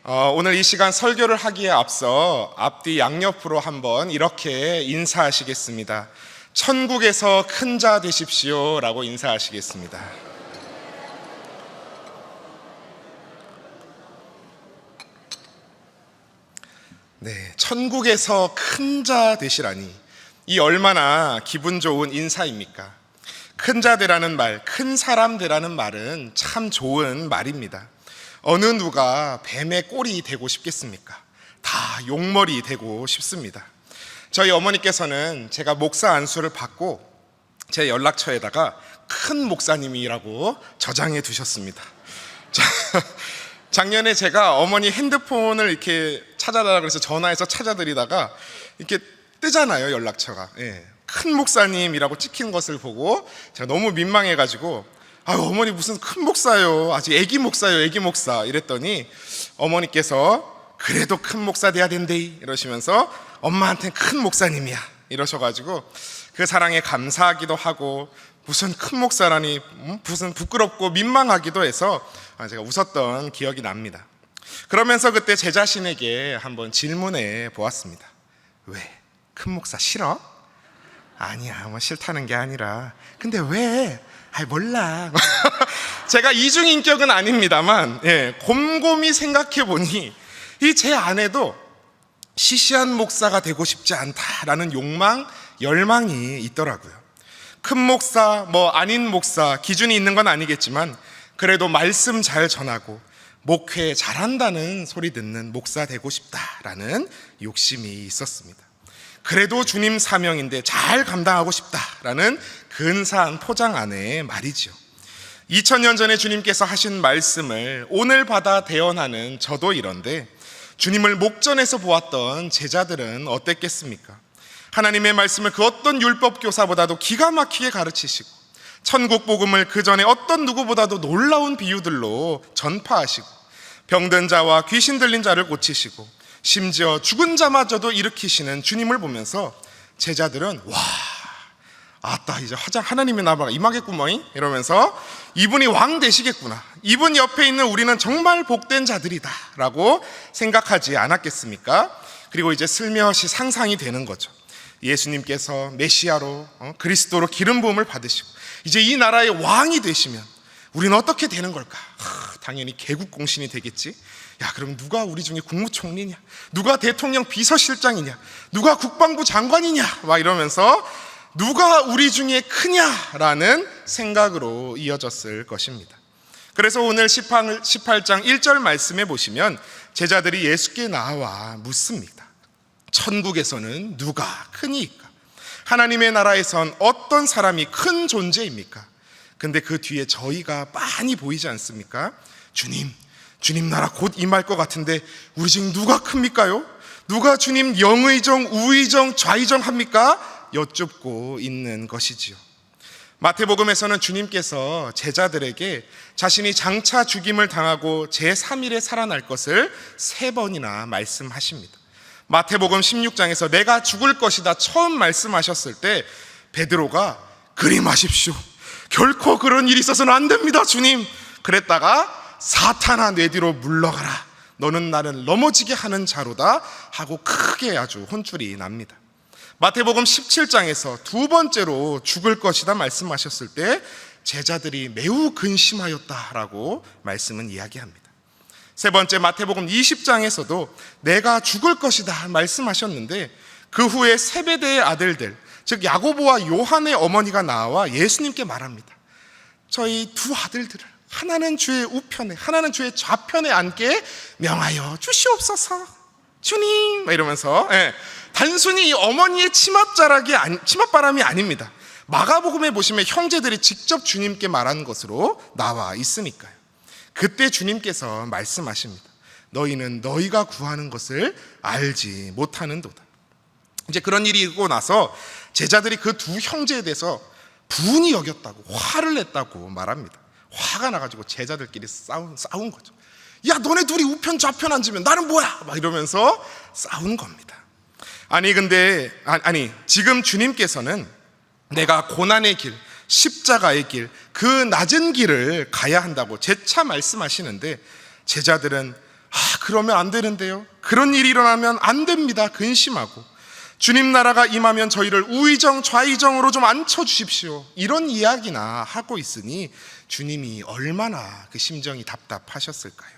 오늘 이 시간 설교를 하기에 앞서 앞뒤 양옆으로 한번 이렇게 인사하시겠습니다. 천국에서 큰 자 되십시오 라고 인사하시겠습니다. 네, 천국에서 큰 자 되시라니, 이 얼마나 기분 좋은 인사입니까? 큰 자 되라는 말, 큰 사람 되라는 말은 참 좋은 말입니다. 어느 누가 뱀의 꼴이 되고 싶겠습니까? 다 용머리 되고 싶습니다. 저희 어머니께서는 제가 목사 안수를 받고 제 연락처에다가 큰 목사님이라고 저장해 두셨습니다. 작년에 제가 어머니 핸드폰을 이렇게 찾아달라고 그래서 전화해서 찾아드리다가 이렇게 뜨잖아요, 연락처가. 큰 목사님이라고 찍힌 것을 보고 제가 너무 민망해가지고, 어머니 무슨 큰 목사요, 아직 애기 목사요, 애기 목사 이랬더니 어머니께서 그래도 큰 목사 돼야 된대 이러시면서 엄마한테는 큰 목사님이야 이러셔가지고 그 사랑에 감사하기도 하고, 무슨 큰 목사라니 무슨 부끄럽고 민망하기도 해서 제가 웃었던 기억이 납니다. 그러면서 그때 제 자신에게 한번 질문해 보았습니다. 왜? 큰 목사 싫어? 아니야, 뭐 싫다는 게 아니라, 근데 왜? 몰라. 제가 이중인격은 아닙니다만, 곰곰이 생각해 보니 이 제 안에도 시시한 목사가 되고 싶지 않다라는 욕망, 열망이 있더라고요. 큰 목사, 아닌 목사, 기준이 있는 건 아니겠지만 그래도 말씀 잘 전하고 목회 잘한다는 소리 듣는 목사 되고 싶다라는 욕심이 있었습니다. 그래도 주님 사명인데 잘 감당하고 싶다라는 근사한 포장 안에 말이죠. 2000년 전에 주님께서 하신 말씀을 오늘 받아 대언하는 저도 이런데, 주님을 목전에서 보았던 제자들은 어땠겠습니까? 하나님의 말씀을 그 어떤 율법 교사보다도 기가 막히게 가르치시고, 천국 복음을 그 전에 어떤 누구보다도 놀라운 비유들로 전파하시고, 병든 자와 귀신 들린 자를 고치시고 심지어 죽은 자마저도 일으키시는 주님을 보면서 제자들은 아따, 이제 하나님의 나라가 임하겠구먼 이러면서 이분이 왕 되시겠구나, 이분 옆에 있는 우리는 정말 복된 자들이다 라고 생각하지 않았겠습니까? 그리고 이제 슬며시 상상이 되는 거죠. 예수님께서 메시아로 그리스도로 기름 부음을 받으시고 이제 이 나라의 왕이 되시면 우리는 어떻게 되는 걸까? 당연히 개국공신이 되겠지. 그럼 누가 우리 중에 국무총리냐, 누가 대통령 비서실장이냐, 누가 국방부 장관이냐, 막 이러면서 누가 우리 중에 크냐라는 생각으로 이어졌을 것입니다. 그래서 오늘 18장 1절 말씀에 보시면 제자들이 예수께 나와 묻습니다. 천국에서는 누가 크니까? 하나님의 나라에선 어떤 사람이 큰 존재입니까? 근데 그 뒤에 저희가 많이 보이지 않습니까? 주님 나라 곧 임할 것 같은데 우리 중에 누가 큽니까요? 누가 주님 영의정, 우의정, 좌의정 합니까? 여쭙고 있는 것이지요. 마태복음에서는 주님께서 제자들에게 자신이 장차 죽임을 당하고 제3일에 살아날 것을 3번이나 말씀하십니다. 마태복음 16장에서 내가 죽을 것이다 처음 말씀하셨을 때 베드로가 그림하십시오, 결코 그런 일이 있어서는 안 됩니다 주님, 그랬다가 사탄아 내 뒤로 물러가라, 너는 나를 넘어지게 하는 자로다 하고 크게 아주 혼쭐이 납니다. 마태복음 17장에서 두 번째로 죽을 것이다 말씀하셨을 때 제자들이 매우 근심하였다라고 말씀은 이야기합니다. 세 번째 마태복음 20장에서도 내가 죽을 것이다 말씀하셨는데 그 후에 세베대의 아들들, 즉 야고보와 요한의 어머니가 나와 예수님께 말합니다. 저희 두 아들들을 하나는 주의 우편에 하나는 주의 좌편에 앉게 명하여 주시옵소서 주님, 이러면서 단순히 어머니의 치맛바람이 아닙니다. 마가복음에 보시면 형제들이 직접 주님께 말한 것으로 나와 있으니까요. 그때 주님께서 말씀하십니다. 너희는 너희가 구하는 것을 알지 못하는도다. 이제 그런 일이 있고 나서 제자들이 그 두 형제에 대해서 분이 여겼다고, 화를 냈다고 말합니다. 화가 나가지고 제자들끼리 싸운 거죠. 야, 너네 둘이 우편 좌편 앉으면 나는 뭐야? 막 이러면서 싸운 겁니다. 지금 주님께서는 내가 고난의 길, 십자가의 길, 그 낮은 길을 가야 한다고 재차 말씀하시는데 제자들은 그러면 안 되는데요. 그런 일이 일어나면 안 됩니다. 근심하고 주님 나라가 임하면 저희를 우의정 좌의정으로 좀 앉혀주십시오. 이런 이야기나 하고 있으니 주님이 얼마나 그 심정이 답답하셨을까요?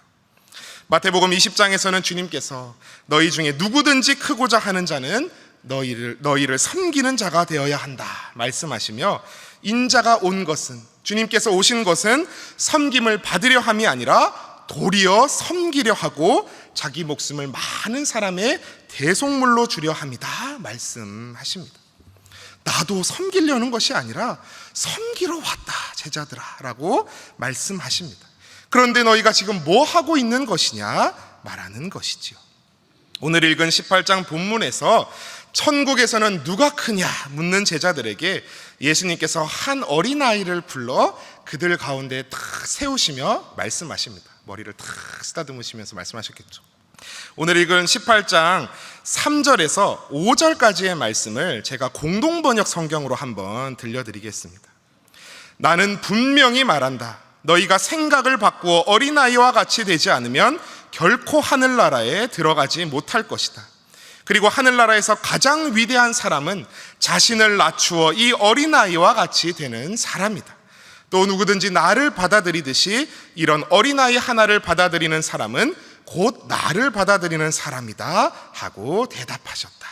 마태복음 20장에서는 주님께서 너희 중에 누구든지 크고자 하는 자는 너희를 섬기는 자가 되어야 한다 말씀하시며, 인자가 온 것은, 주님께서 오신 것은 섬김을 받으려 함이 아니라 도리어 섬기려 하고 자기 목숨을 많은 사람의 대속물로 주려 함이다 말씀하십니다. 나도 섬기려는 것이 아니라 섬기러 왔다 제자들아 라고 말씀하십니다. 그런데 너희가 지금 뭐 하고 있는 것이냐 말하는 것이지요. 오늘 읽은 18장 본문에서 천국에서는 누가 크냐 묻는 제자들에게 예수님께서 한 어린아이를 불러 그들 가운데 탁 세우시며 말씀하십니다. 머리를 탁 쓰다듬으시면서 말씀하셨겠죠. 오늘 읽은 18장 3절에서 5절까지의 말씀을 제가 공동번역 성경으로 한번 들려드리겠습니다. 나는 분명히 말한다. 너희가 생각을 바꾸어 어린아이와 같이 되지 않으면 결코 하늘나라에 들어가지 못할 것이다. 그리고 하늘나라에서 가장 위대한 사람은 자신을 낮추어 이 어린아이와 같이 되는 사람이다. 또 누구든지 나를 받아들이듯이 이런 어린아이 하나를 받아들이는 사람은 곧 나를 받아들이는 사람이다 하고 대답하셨다.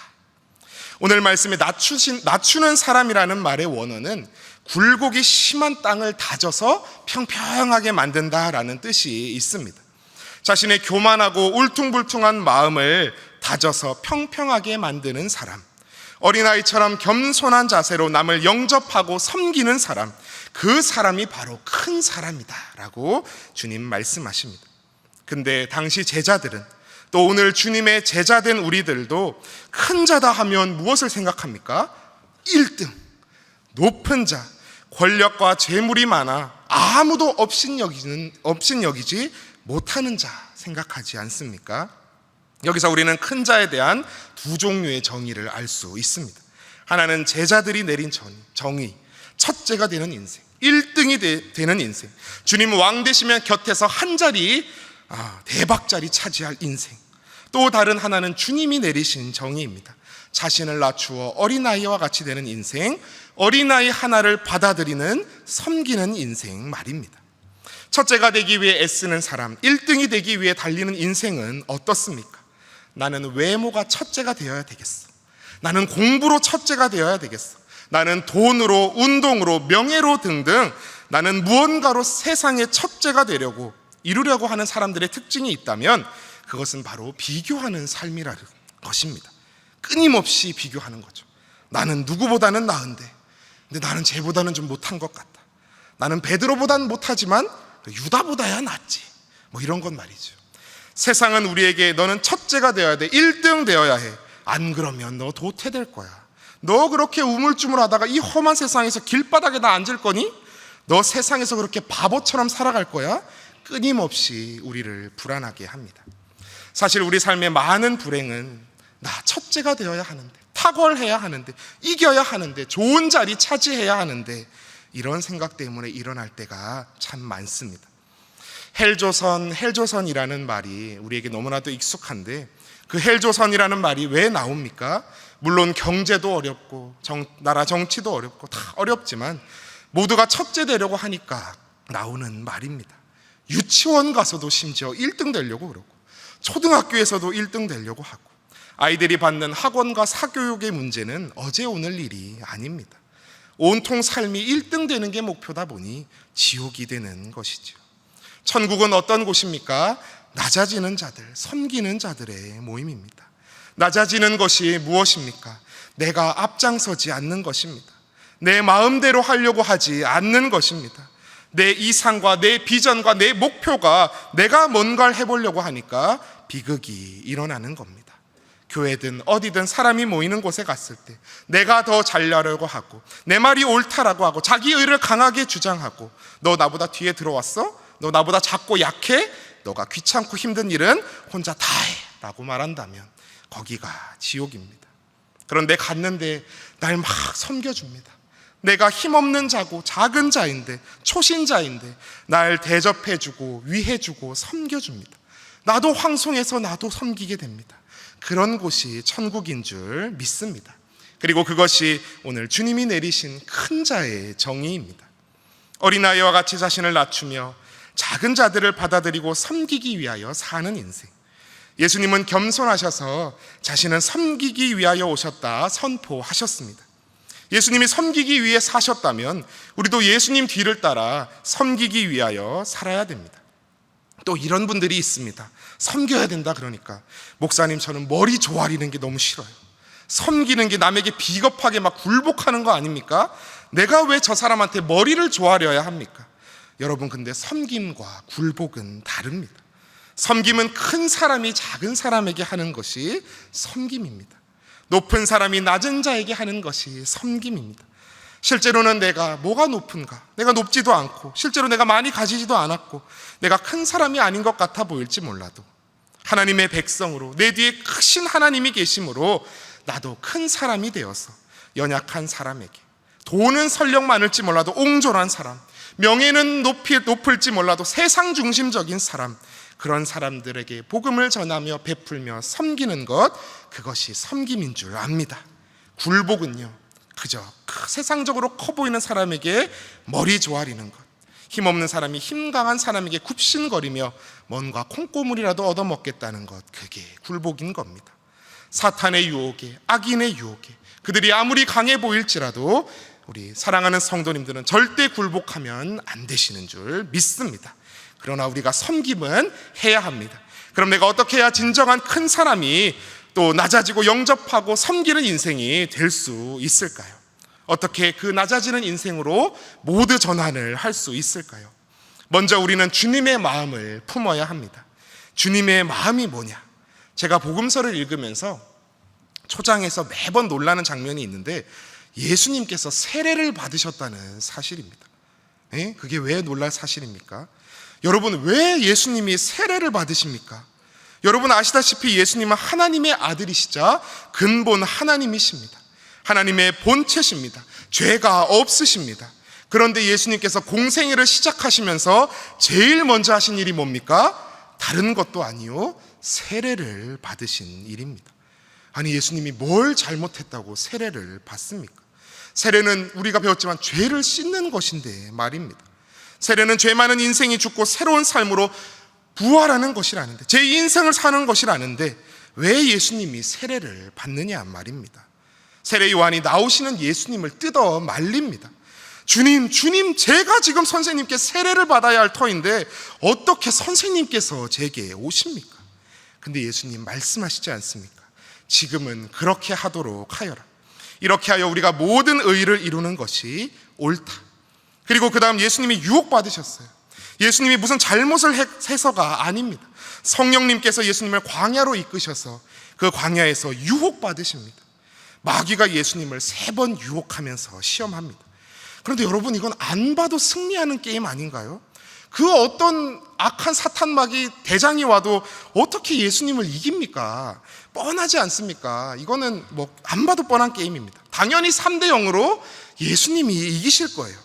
오늘 말씀에 낮추는 사람이라는 말의 원어는 굴곡이 심한 땅을 다져서 평평하게 만든다라는 뜻이 있습니다. 자신의 교만하고 울퉁불퉁한 마음을 다져서 평평하게 만드는 사람, 어린아이처럼 겸손한 자세로 남을 영접하고 섬기는 사람, 그 사람이 바로 큰 사람이다 라고 주님 말씀하십니다. 근데 당시 제자들은, 또 오늘 주님의 제자된 우리들도 큰 자다 하면 무엇을 생각합니까? 1등, 높은 자, 권력과 재물이 많아 아무도 업신여기지 못하는 자 생각하지 않습니까? 여기서 우리는 큰 자에 대한 두 종류의 정의를 알 수 있습니다. 하나는 제자들이 내린 정의, 첫째가 되는 인생, 1등이 되는 인생, 주님 왕 되시면 곁에서 한 자리, 대박자리 차지할 인생. 또 다른 하나는 주님이 내리신 정의입니다. 자신을 낮추어 어린아이와 같이 되는 인생, 어린아이 하나를 받아들이는 섬기는 인생 말입니다. 첫째가 되기 위해 애쓰는 사람, 1등이 되기 위해 달리는 인생은 어떻습니까? 나는 외모가 첫째가 되어야 되겠어. 나는 공부로 첫째가 되어야 되겠어. 나는 돈으로, 운동으로, 명예로 등등 나는 무언가로 세상의 첫째가 되려고, 이루려고 하는 사람들의 특징이 있다면 그것은 바로 비교하는 삶이라는 것입니다. 끊임없이 비교하는 거죠. 나는 누구보다는 나은데, 근데 나는 쟤보다는 좀 못한 것 같다. 나는 베드로보다는 못하지만 유다보다야 낫지. 뭐 이런 건 말이죠. 세상은 우리에게 너는 첫째가 되어야 돼, 1등 되어야 해. 안 그러면 너 도태될 거야. 너 그렇게 우물쭈물하다가 이 험한 세상에서 길바닥에다 앉을 거니? 너 세상에서 그렇게 바보처럼 살아갈 거야? 끊임없이 우리를 불안하게 합니다. 사실 우리 삶의 많은 불행은 나 첫째가 되어야 하는데, 탁월해야 하는데, 이겨야 하는데, 좋은 자리 차지해야 하는데, 이런 생각 때문에 일어날 때가 참 많습니다. 헬조선이라는 말이 우리에게 너무나도 익숙한데, 그 헬조선이라는 말이 왜 나옵니까? 물론 경제도 어렵고 나라 정치도 어렵고 다 어렵지만 모두가 첫째 되려고 하니까 나오는 말입니다. 유치원 가서도 심지어 1등 되려고 그러고, 초등학교에서도 1등 되려고 하고, 아이들이 받는 학원과 사교육의 문제는 어제 오늘 일이 아닙니다. 온통 삶이 1등 되는 게 목표다 보니 지옥이 되는 것이죠. 천국은 어떤 곳입니까? 낮아지는 자들, 섬기는 자들의 모임입니다. 낮아지는 것이 무엇입니까? 내가 앞장서지 않는 것입니다. 내 마음대로 하려고 하지 않는 것입니다. 내 이상과 내 비전과 내 목표가 내가 뭔가를 해보려고 하니까 비극이 일어나는 겁니다. 교회든 어디든 사람이 모이는 곳에 갔을 때 내가 더 잘나려고 하고, 내 말이 옳다라고 하고, 자기 의를 강하게 주장하고, 너 나보다 뒤에 들어왔어? 너 나보다 작고 약해? 너가 귀찮고 힘든 일은 혼자 다 해 라고 말한다면 거기가 지옥입니다. 그런데 갔는데 날 막 섬겨줍니다. 내가 힘없는 자고 작은 자인데, 초신자인데 날 대접해주고 위해주고 섬겨줍니다. 나도 황송해서 나도 섬기게 됩니다. 그런 곳이 천국인 줄 믿습니다. 그리고 그것이 오늘 주님이 내리신 큰 자의 정의입니다. 어린아이와 같이 자신을 낮추며 작은 자들을 받아들이고 섬기기 위하여 사는 인생. 예수님은 겸손하셔서 자신은 섬기기 위하여 오셨다 선포하셨습니다. 예수님이 섬기기 위해 사셨다면 우리도 예수님 뒤를 따라 섬기기 위하여 살아야 됩니다. 또 이런 분들이 있습니다. 섬겨야 된다 그러니까 목사님 저는 머리 조아리는 게 너무 싫어요. 섬기는 게 남에게 비겁하게 막 굴복하는 거 아닙니까? 내가 왜 저 사람한테 머리를 조아려야 합니까? 여러분, 근데 섬김과 굴복은 다릅니다. 섬김은 큰 사람이 작은 사람에게 하는 것이 섬김입니다. 높은 사람이 낮은 자에게 하는 것이 섬김입니다. 실제로는 내가 뭐가 높은가? 내가 높지도 않고 실제로 내가 많이 가지지도 않았고 내가 큰 사람이 아닌 것 같아 보일지 몰라도 하나님의 백성으로 내 뒤에 크신 하나님이 계심으로 나도 큰 사람이 되어서 연약한 사람에게, 돈은 설령 많을지 몰라도 옹졸한 사람, 명예는 높을지 몰라도 세상 중심적인 사람, 그런 사람들에게 복음을 전하며 베풀며 섬기는 것, 그것이 섬김인 줄 압니다. 굴복은요, 그저 세상적으로 커 보이는 사람에게 머리 조아리는 것, 힘없는 사람이 힘강한 사람에게 굽신거리며 뭔가 콩고물이라도 얻어먹겠다는 것, 그게 굴복인 겁니다. 사탄의 유혹에, 악인의 유혹에 그들이 아무리 강해 보일지라도 우리 사랑하는 성도님들은 절대 굴복하면 안 되시는 줄 믿습니다. 그러나 우리가 섬김은 해야 합니다. 그럼 내가 어떻게 해야 진정한 큰 사람이 또 낮아지고 영접하고 섬기는 인생이 될 수 있을까요? 어떻게 그 낮아지는 인생으로 모두 전환을 할 수 있을까요? 먼저 우리는 주님의 마음을 품어야 합니다. 주님의 마음이 뭐냐? 제가 복음서를 읽으면서 초장에서 매번 놀라는 장면이 있는데 예수님께서 세례를 받으셨다는 사실입니다. 그게 왜 놀랄 사실입니까? 여러분, 왜 예수님이 세례를 받으십니까? 여러분 아시다시피 예수님은 하나님의 아들이시자 근본 하나님이십니다. 하나님의 본체십니다. 죄가 없으십니다. 그런데 예수님께서 공생애를 시작하시면서 제일 먼저 하신 일이 뭡니까? 다른 것도 아니요, 세례를 받으신 일입니다. 아니, 예수님이 뭘 잘못했다고 세례를 받습니까? 세례는 우리가 배웠지만 죄를 씻는 것인데 말입니다. 세례는 죄 많은 인생이 죽고 새로운 삶으로 부활하는 것이라는데, 제 인생을 사는 것이라는데 왜 예수님이 세례를 받느냐 말입니다. 세례 요한이 나오시는 예수님을 뜯어 말립니다. 주님, 제가 지금 선생님께 세례를 받아야 할 터인데 어떻게 선생님께서 제게 오십니까? 근데 예수님 말씀하시지 않습니까? 지금은 그렇게 하도록 하여라. 이렇게 하여 우리가 모든 의를 이루는 것이 옳다. 그리고 그 다음 예수님이 유혹받으셨어요. 예수님이 무슨 잘못을 해서가 아닙니다. 성령님께서 예수님을 광야로 이끄셔서 그 광야에서 유혹받으십니다. 마귀가 예수님을 3번 유혹하면서 시험합니다. 그런데 여러분, 이건 안 봐도 승리하는 게임 아닌가요? 그 어떤 악한 사탄 마귀 대장이 와도 어떻게 예수님을 이깁니까? 뻔하지 않습니까? 이거는 안 봐도 뻔한 게임입니다. 당연히 3대 0으로 예수님이 이기실 거예요.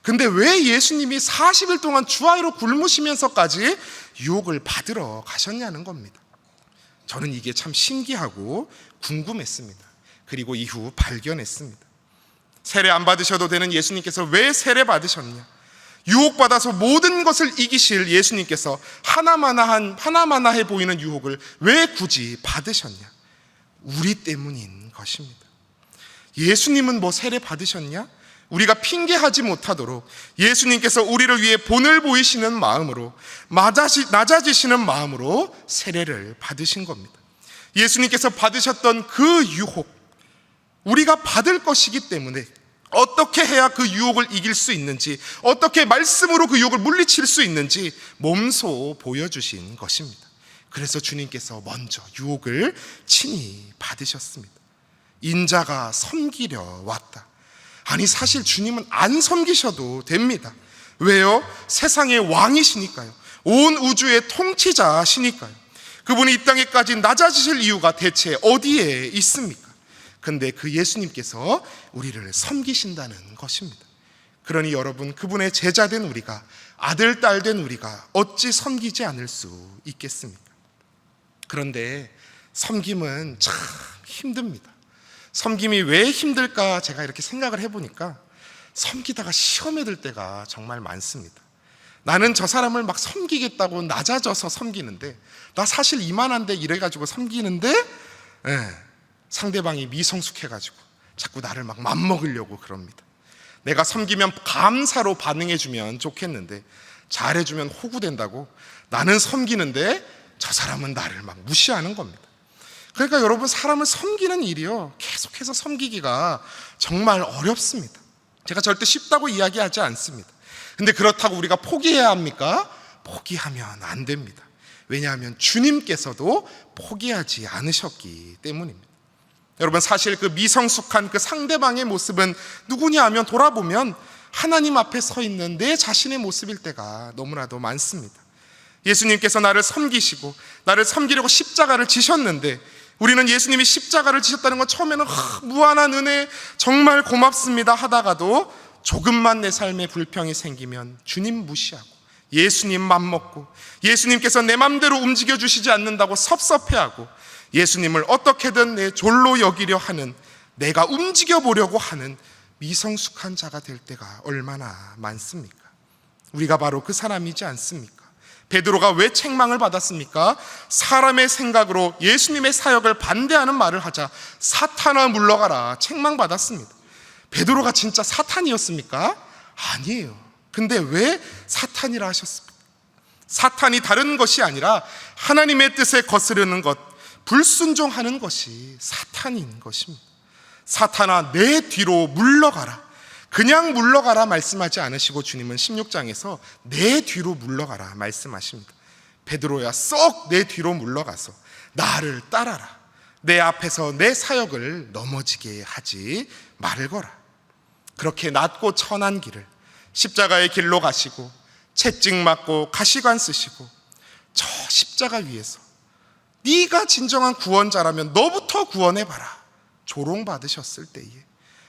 근데 왜 예수님이 40일 동안 주화로 굶으시면서까지 유혹을 받으러 가셨냐는 겁니다. 저는 이게 참 신기하고 궁금했습니다. 그리고 이후 발견했습니다. 세례 안 받으셔도 되는 예수님께서 왜 세례 받으셨냐? 유혹받아서 모든 것을 이기실 예수님께서 하나마나해 보이는 유혹을 왜 굳이 받으셨냐? 우리 때문인 것입니다. 예수님은 세례 받으셨냐? 우리가 핑계하지 못하도록 예수님께서 우리를 위해 본을 보이시는 마음으로, 낮아지시는 마음으로 세례를 받으신 겁니다. 예수님께서 받으셨던 그 유혹, 우리가 받을 것이기 때문에 어떻게 해야 그 유혹을 이길 수 있는지, 어떻게 말씀으로 그 유혹을 물리칠 수 있는지 몸소 보여주신 것입니다. 그래서 주님께서 먼저 유혹을 친히 받으셨습니다. 인자가 섬기려 왔다. 아니, 사실 주님은 안 섬기셔도 됩니다. 왜요? 세상의 왕이시니까요. 온 우주의 통치자시니까요. 그분이 이 땅에까지 낮아지실 이유가 대체 어디에 있습니까? 근데 그 예수님께서 우리를 섬기신다는 것입니다. 그러니 여러분, 그분의 제자된 우리가, 아들, 딸된 우리가 어찌 섬기지 않을 수 있겠습니까? 그런데 섬김은 참 힘듭니다. 섬김이 왜 힘들까 제가 이렇게 생각을 해보니까 섬기다가 시험에 들 때가 정말 많습니다. 나는 저 사람을 막 섬기겠다고 낮아져서 섬기는데, 나 사실 이만한데 이래가지고 섬기는데 상대방이 미성숙해가지고 자꾸 나를 막 맘먹으려고 그럽니다. 내가 섬기면 감사로 반응해주면 좋겠는데 잘해주면 호구된다고 나는 섬기는데 저 사람은 나를 막 무시하는 겁니다. 그러니까 여러분, 사람을 섬기는 일이요, 계속해서 섬기기가 정말 어렵습니다. 제가 절대 쉽다고 이야기하지 않습니다. 근데 그렇다고 우리가 포기해야 합니까? 포기하면 안 됩니다. 왜냐하면 주님께서도 포기하지 않으셨기 때문입니다. 여러분, 사실 그 미성숙한 그 상대방의 모습은 누구냐 하면 돌아보면 하나님 앞에 서 있는 내 자신의 모습일 때가 너무나도 많습니다. 예수님께서 나를 섬기시고 나를 섬기려고 십자가를 지셨는데, 우리는 예수님이 십자가를 지셨다는 건 처음에는 무한한 은혜, 정말 고맙습니다 하다가도 조금만 내 삶에 불평이 생기면 주님 무시하고 예수님 맘먹고 예수님께서 내 맘대로 움직여 주시지 않는다고 섭섭해하고 예수님을 어떻게든 내 졸로 여기려 하는, 내가 움직여 보려고 하는 미성숙한 자가 될 때가 얼마나 많습니까? 우리가 바로 그 사람이지 않습니까? 베드로가 왜 책망을 받았습니까? 사람의 생각으로 예수님의 사역을 반대하는 말을 하자 사탄아 물러가라 책망받았습니다. 베드로가 진짜 사탄이었습니까? 아니에요. 근데 왜 사탄이라 하셨습니까? 사탄이 다른 것이 아니라 하나님의 뜻에 거스르는 것, 불순종하는 것이 사탄인 것입니다. 사탄아 내 뒤로 물러가라, 그냥 물러가라 말씀하지 않으시고 주님은 16장에서 내 뒤로 물러가라 말씀하십니다. 베드로야, 쏙 내 뒤로 물러가서 나를 따라라. 내 앞에서 내 사역을 넘어지게 하지 말거라. 그렇게 낮고 천한 길을, 십자가의 길로 가시고 채찍 맞고 가시관 쓰시고 저 십자가 위에서 네가 진정한 구원자라면 너부터 구원해봐라 조롱받으셨을 때에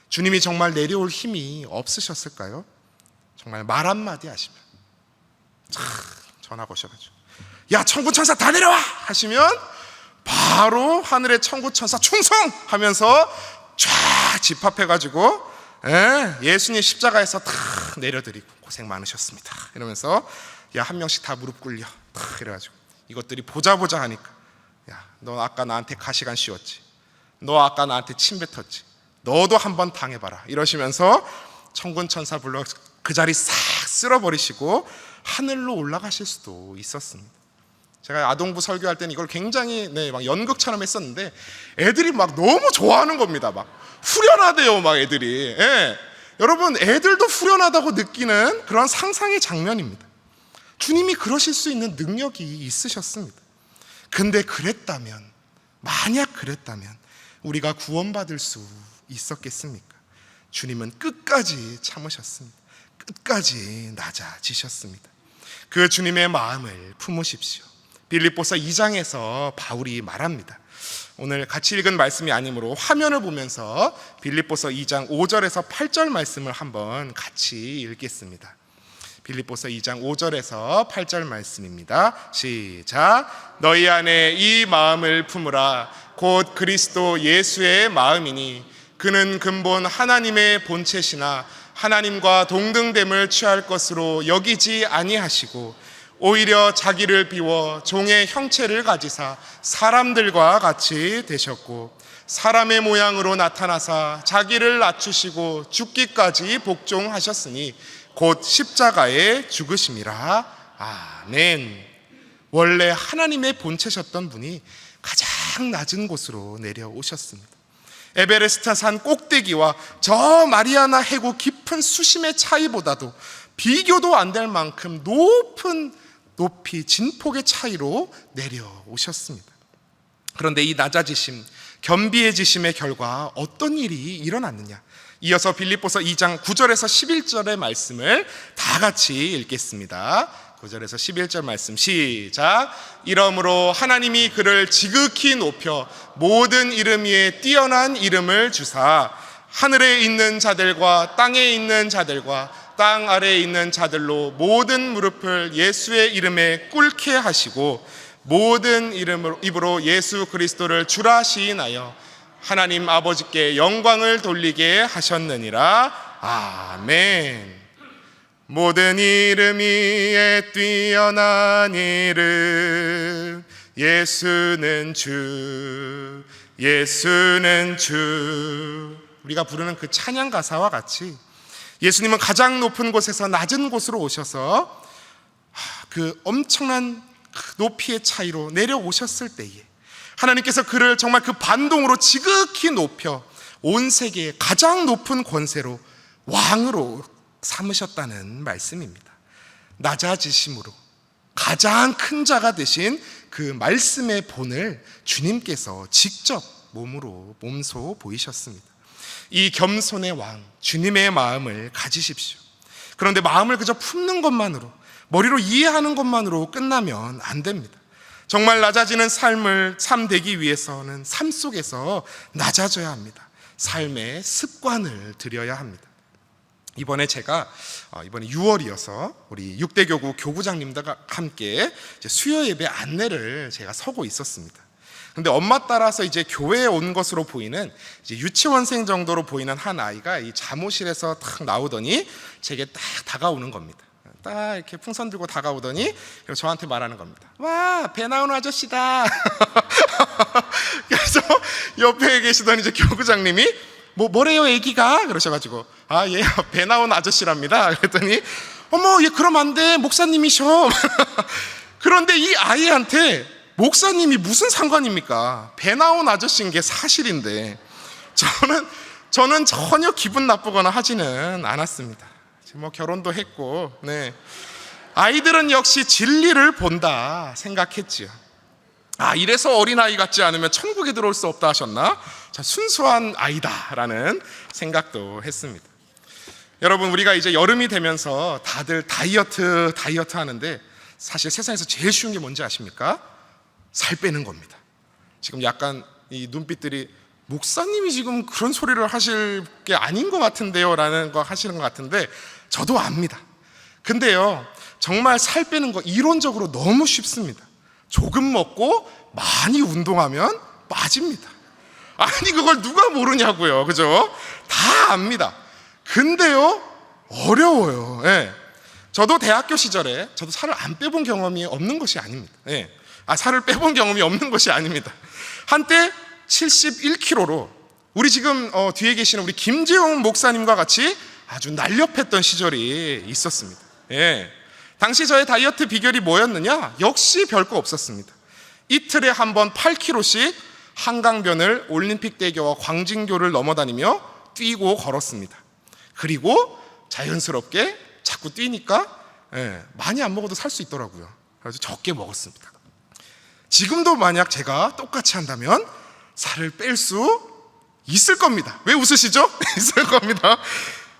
주님이 정말 내려올 힘이 없으셨을까요? 정말 말 한마디 하시면 전화 거셔가지고 야, 천구천사 다 내려와 하시면 바로 하늘의 천구천사 충성 하면서 쫙 집합해가지고 예수님 십자가에서 다 내려드리고 고생 많으셨습니다 이러면서 야, 한 명씩 다 무릎 꿇려 탁 이래가지고 이것들이 보자 하니까 야, 너 아까 나한테 가시관 씌웠지, 너 아까 나한테 침 뱉었지, 너도 한번 당해봐라 이러시면서 천군천사 불러 그 자리 싹 쓸어버리시고 하늘로 올라가실 수도 있었습니다. 제가 아동부 설교할 때는 이걸 굉장히 막 연극처럼 했었는데 애들이 막 너무 좋아하는 겁니다. 막 후련하대요 막 애들이. 여러분, 애들도 후련하다고 느끼는 그런 상상의 장면입니다. 주님이 그러실 수 있는 능력이 있으셨습니다. 근데 그랬다면, 만약 그랬다면 우리가 구원받을 수 있었겠습니까? 주님은 끝까지 참으셨습니다. 끝까지 낮아지셨습니다. 그 주님의 마음을 품으십시오. 빌립보서 2장에서 바울이 말합니다. 오늘 같이 읽은 말씀이 아니므로 화면을 보면서 빌립보서 2장 5절에서 8절 말씀을 한번 같이 읽겠습니다. 빌립보서 2장 5절에서 8절 말씀입니다. 시작. 너희 안에 이 마음을 품으라. 곧 그리스도 예수의 마음이니 그는 근본 하나님의 본체시나 하나님과 동등됨을 취할 것으로 여기지 아니하시고 오히려 자기를 비워 종의 형체를 가지사 사람들과 같이 되셨고 사람의 모양으로 나타나사 자기를 낮추시고 죽기까지 복종하셨으니 곧 십자가에 죽으심이라. 아멘. 원래 하나님의 본체셨던 분이 가장 낮은 곳으로 내려오셨습니다. 에베레스트 산 꼭대기와 저 마리아나 해구 깊은 수심의 차이보다도 비교도 안 될 만큼 높은 높이 진폭의 차이로 내려오셨습니다. 그런데 이 낮아지심, 겸비해지심의 결과 어떤 일이 일어났느냐? 이어서 빌립보서 2장 9절에서 11절의 말씀을 다 같이 읽겠습니다. 9절에서 11절 말씀 시작. 이러므로 하나님이 그를 지극히 높여 모든 이름 위에 뛰어난 이름을 주사 하늘에 있는 자들과 땅에 있는 자들과 땅 아래에 있는 자들로 모든 무릎을 예수의 이름에 꿇게 하시고 모든 입으로 예수 그리스도를 주라 시인하여 하나님 아버지께 영광을 돌리게 하셨느니라. 아멘. 모든 이름 위에 뛰어난 이름 예수는 주, 예수는 주. 우리가 부르는 그 찬양 가사와 같이 예수님은 가장 높은 곳에서 낮은 곳으로 오셔서 그 엄청난 높이의 차이로 내려오셨을 때에 하나님께서 그를 정말 그 반동으로 지극히 높여 온 세계의 가장 높은 권세로 왕으로 삼으셨다는 말씀입니다. 낮아지심으로 가장 큰 자가 되신 그 말씀의 본을 주님께서 직접 몸소 보이셨습니다. 이 겸손의 왕 주님의 마음을 가지십시오. 그런데 마음을 그저 품는 것만으로, 머리로 이해하는 것만으로 끝나면 안 됩니다. 정말 낮아지는 삶 되기 위해서는 삶 속에서 낮아져야 합니다. 삶의 습관을 들여야 합니다. 이번에 제가 이번에 6월이어서 우리 6대 교구 교구장님들과 함께 수요 예배 안내를 제가 서고 있었습니다. 근데 엄마 따라서 이제 교회에 온 것으로 보이는 이제 유치원생 정도로 보이는 한 아이가 이 잠옷실에서 딱 나오더니 제게 딱 다가오는 겁니다. 딱 이렇게 풍선 들고 다가오더니 저한테 말하는 겁니다. 와, 배 나오는 아저씨다. 그래서 옆에 계시던 이제 교구장님이 뭐래요 애기가? 그러셔가지고 얘 배 나온 아저씨랍니다. 그랬더니 어머, 얘 그럼 안 돼, 목사님이셔. 그런데 이 아이한테 목사님이 무슨 상관입니까? 배 나온 아저씨인 게 사실인데 저는 전혀 기분 나쁘거나 하지는 않았습니다. 결혼도 했고, 네. 아이들은 역시 진리를 본다 생각했지요. 이래서 어린아이 같지 않으면 천국에 들어올 수 없다 하셨나? 순수한 아이다라는 생각도 했습니다. 여러분, 우리가 이제 여름이 되면서 다들 다이어트 하는데 사실 세상에서 제일 쉬운 게 뭔지 아십니까? 살 빼는 겁니다. 지금 약간 이 눈빛들이 목사님이 지금 그런 소리를 하실 게 아닌 것 같은데요 라는 거 하시는 것 같은데 저도 압니다. 근데요, 정말 살 빼는 거 이론적으로 너무 쉽습니다. 조금 먹고 많이 운동하면 빠집니다. 아니, 그걸 누가 모르냐고요. 그죠? 다 압니다. 근데요, 어려워요. 예. 저도 대학교 시절에 저도 살을 안 빼본 경험이 없는 것이 아닙니다. 예. 살을 빼본 경험이 없는 것이 아닙니다. 한때 71kg로 우리 지금 뒤에 계시는 우리 김재용 목사님과 같이 아주 날렵했던 시절이 있었습니다. 예. 당시 저의 다이어트 비결이 뭐였느냐? 역시 별거 없었습니다. 이틀에 한 번 8kg씩 한강변을 올림픽대교와 광진교를 넘어다니며 뛰고 걸었습니다. 그리고 자연스럽게 자꾸 뛰니까 많이 안 먹어도 살 수 있더라고요. 그래서 적게 먹었습니다. 지금도 만약 제가 똑같이 한다면 살을 뺄 수 있을 겁니다. 왜 웃으시죠? 있을 겁니다.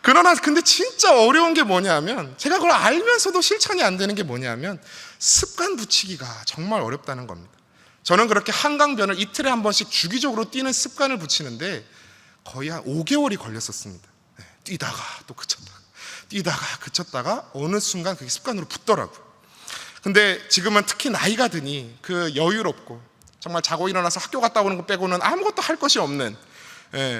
그러나 근데 진짜 어려운 게 뭐냐면, 제가 그걸 알면서도 실천이 안 되는 게 뭐냐면 습관 붙이기가 정말 어렵다는 겁니다. 저는 그렇게 한강변을 이틀에 한 번씩 주기적으로 뛰는 습관을 붙이는데 거의 한 5개월이 걸렸었습니다. 뛰다가 또 그쳤다가 뛰다가 그쳤다가 어느 순간 그게 습관으로 붙더라고요. 근데 지금은 특히 나이가 드니 그 여유롭고 정말 자고 일어나서 학교 갔다 오는 것 빼고는 아무것도 할 것이 없는,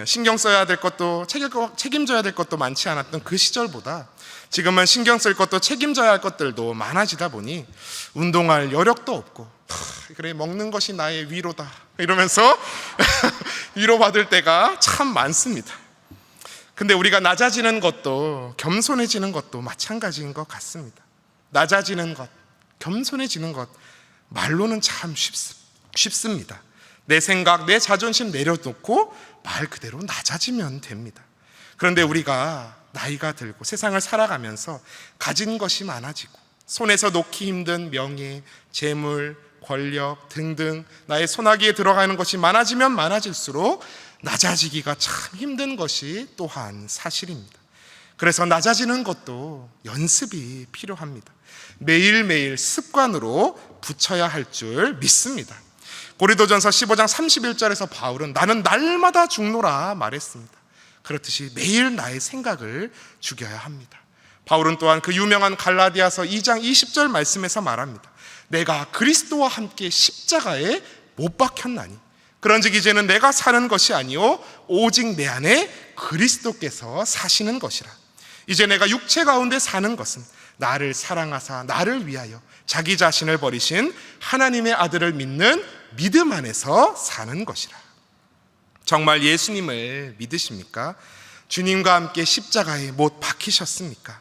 신경 써야 될 것도 책임져야 될 것도 많지 않았던 그 시절보다 지금은 신경 쓸 것도 책임져야 할 것들도 많아지다 보니 운동할 여력도 없고, 그래 먹는 것이 나의 위로다 이러면서 위로받을 때가 참 많습니다. 근데 우리가 낮아지는 것도 겸손해지는 것도 마찬가지인 것 같습니다. 낮아지는 것, 겸손해지는 것, 말로는 참 쉽습니다. 내 생각, 내 자존심 내려놓고 말 그대로 낮아지면 됩니다. 그런데 우리가 나이가 들고 세상을 살아가면서 가진 것이 많아지고 손에서 놓기 힘든 명예, 재물, 권력 등등 나의 손아귀에 들어가는 것이 많아지면 많아질수록 낮아지기가 참 힘든 것이 또한 사실입니다. 그래서 낮아지는 것도 연습이 필요합니다. 매일매일 습관으로 붙여야 할 줄 믿습니다. 고린도전서 15장 31절에서 바울은 나는 날마다 죽노라 말했습니다. 그렇듯이 매일 나의 생각을 죽여야 합니다. 바울은 또한 그 유명한 갈라디아서 2장 20절 말씀에서 말합니다. 내가 그리스도와 함께 십자가에 못 박혔나니 그런즉 이제는 내가 사는 것이 아니요 오직 내 안에 그리스도께서 사시는 것이라. 이제 내가 육체 가운데 사는 것은 나를 사랑하사 나를 위하여 자기 자신을 버리신 하나님의 아들을 믿는 믿음 안에서 사는 것이라. 정말 예수님을 믿으십니까? 주님과 함께 십자가에 못 박히셨습니까?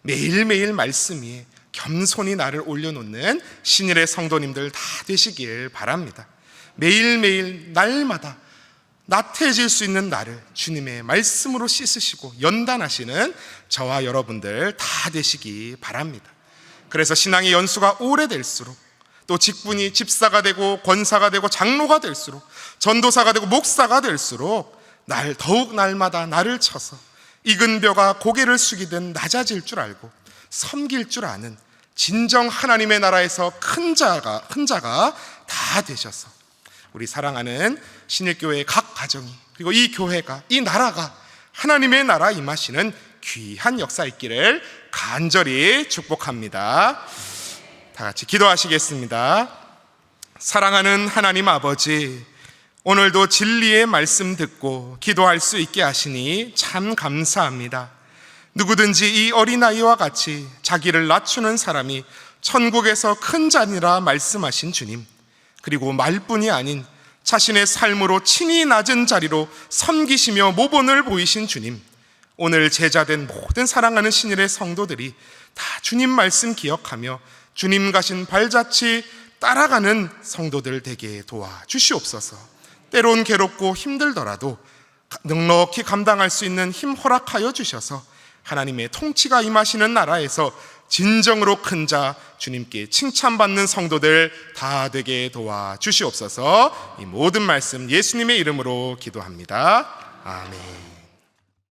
매일매일 말씀 위에 겸손히 나를 올려놓는 신일의 성도님들 다 되시길 바랍니다. 매일매일 날마다 나태해질 수 있는 나를 주님의 말씀으로 씻으시고 연단하시는 저와 여러분들 다 되시기 바랍니다. 그래서 신앙의 연수가 오래될수록, 또 직분이 집사가 되고 권사가 되고 장로가 될수록, 전도사가 되고 목사가 될수록 더욱 날마다 나를 쳐서 익은 뼈가 고개를 숙이듯 낮아질 줄 알고 섬길 줄 아는 진정 하나님의 나라에서 큰 자가 다 되셔서 우리 사랑하는 신일교회 각 가정이, 그리고 이 교회가, 이 나라가 하나님의 나라 임하시는 귀한 역사 있기를 간절히 축복합니다. 다 같이 기도하시겠습니다. 사랑하는 하나님 아버지, 오늘도 진리의 말씀 듣고 기도할 수 있게 하시니 참 감사합니다. 누구든지 이 어린아이와 같이 자기를 낮추는 사람이 천국에서 큰 자니라 말씀하신 주님, 그리고 말뿐이 아닌 자신의 삶으로 친히 낮은 자리로 섬기시며 모본을 보이신 주님, 오늘 제자된 모든 사랑하는 신일의 성도들이 다 주님 말씀 기억하며 주님 가신 발자취 따라가는 성도들 되게 도와주시옵소서. 때론 괴롭고 힘들더라도 넉넉히 감당할 수 있는 힘 허락하여 주셔서 하나님의 통치가 임하시는 나라에서 진정으로 큰 자 주님께 칭찬받는 성도들 다 되게 도와주시옵소서. 이 모든 말씀 예수님의 이름으로 기도합니다. 아멘.